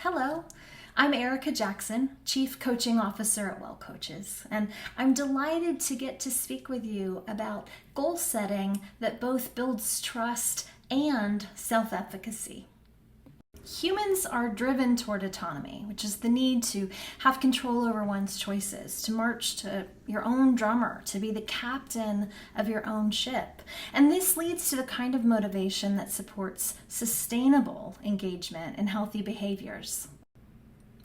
Hello, I'm Erika Jackson, Chief Coaching Officer at Wellcoaches, and I'm delighted to get to speak with you about goal setting that both builds trust and self-efficacy. Humans are driven toward autonomy, which is the need to have control over one's choices, to march to your own drummer, to be the captain of your own ship. And this leads to the kind of motivation that supports sustainable engagement and healthy behaviors.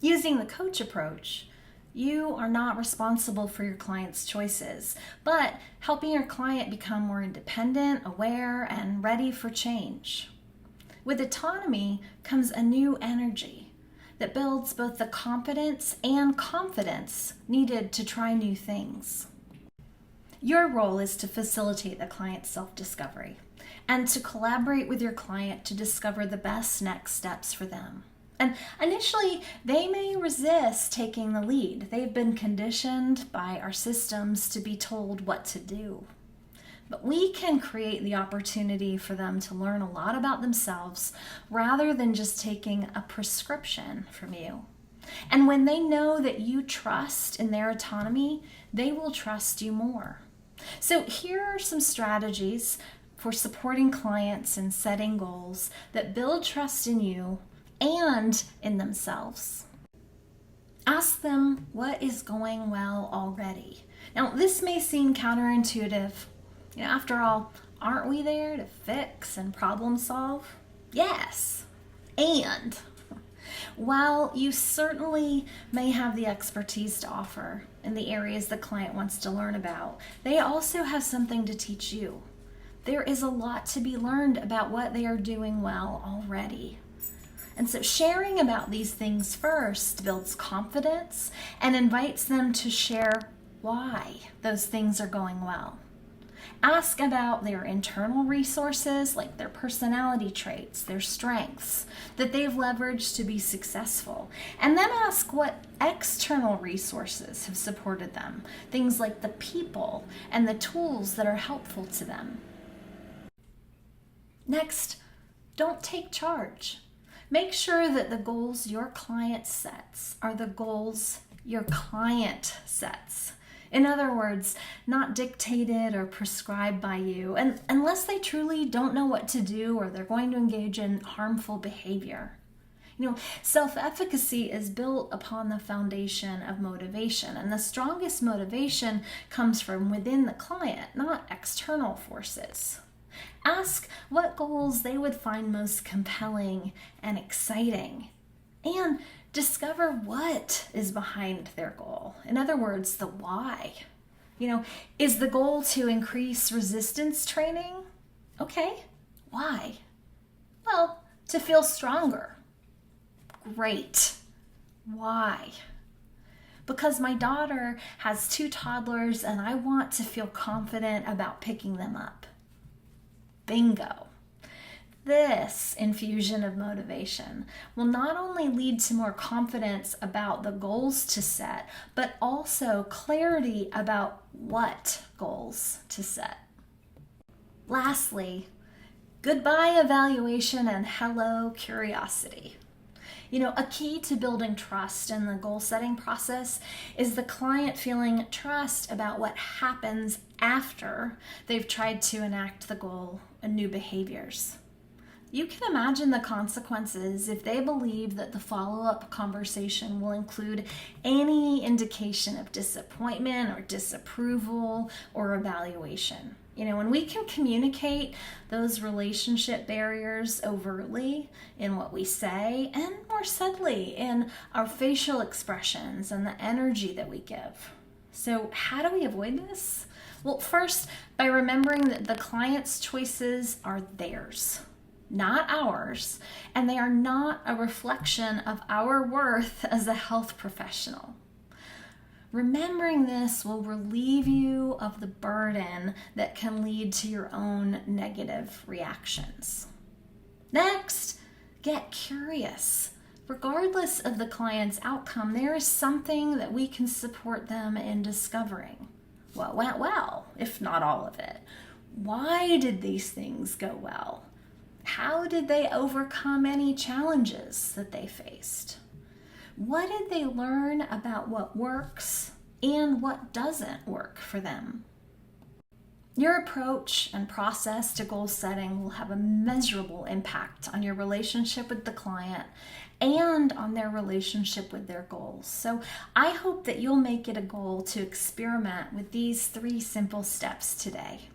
Using the coach approach, you are not responsible for your client's choices, but helping your client become more independent, aware, and ready for change. With autonomy comes a new energy that builds both the competence and confidence needed to try new things. Your role is to facilitate the client's self-discovery and to collaborate with your client to discover the best next steps for them. And initially, they may resist taking the lead. They've been conditioned by our systems to be told what to do. But we can create the opportunity for them to learn a lot about themselves rather than just taking a prescription from you. And when they know that you trust in their autonomy, they will trust you more. So here are some strategies for supporting clients and setting goals that build trust in you and in themselves. Ask them what is going well already. Now, this may seem counterintuitive. After all, aren't we there to fix and problem solve? Yes. And while you certainly may have the expertise to offer in the areas the client wants to learn about, they also have something to teach you. There is a lot to be learned about what they are doing well already. And so sharing about these things first builds confidence and invites them to share why those things are going well. Ask about their internal resources, like their personality traits, their strengths, that they've leveraged to be successful. And then ask what external resources have supported them, things like the people and the tools that are helpful to them. Next, don't take charge. Make sure that the goals your client sets are the goals your client sets. In other words, not dictated or prescribed by you, and unless they truly don't know what to do or they're going to engage in harmful behavior. Self-efficacy is built upon the foundation of motivation, and the strongest motivation comes from within the client, not external forces. Ask what goals they would find most compelling and exciting, and discover what is behind their goal. In other words, the why. Is the goal to increase resistance training? Okay, why? Well, to feel stronger. Great. Why? Because my daughter has 2 toddlers and I want to feel confident about picking them up. Bingo. This infusion of motivation will not only lead to more confidence about the goals to set, but also clarity about what goals to set. Lastly, goodbye evaluation and hello curiosity. A key to building trust in the goal setting process is the client feeling trust about what happens after they've tried to enact the goal and new behaviors. You can imagine the consequences if they believe that the follow-up conversation will include any indication of disappointment or disapproval or evaluation. When we can communicate those relationship barriers overtly in what we say and more subtly in our facial expressions and the energy that we give. So how do we avoid this? Well, first, by remembering that the client's choices are theirs, not ours, and they are not a reflection of our worth as a health professional. Remembering this will relieve you of the burden that can lead to your own negative reactions. Next, get curious. Regardless of the client's outcome, there is something that we can support them in discovering. What went well, if not all of it? Why did these things go well? How did they overcome any challenges that they faced? What did they learn about what works and what doesn't work for them? Your approach and process to goal setting will have a measurable impact on your relationship with the client and on their relationship with their goals. So I hope that you'll make it a goal to experiment with these 3 simple steps today.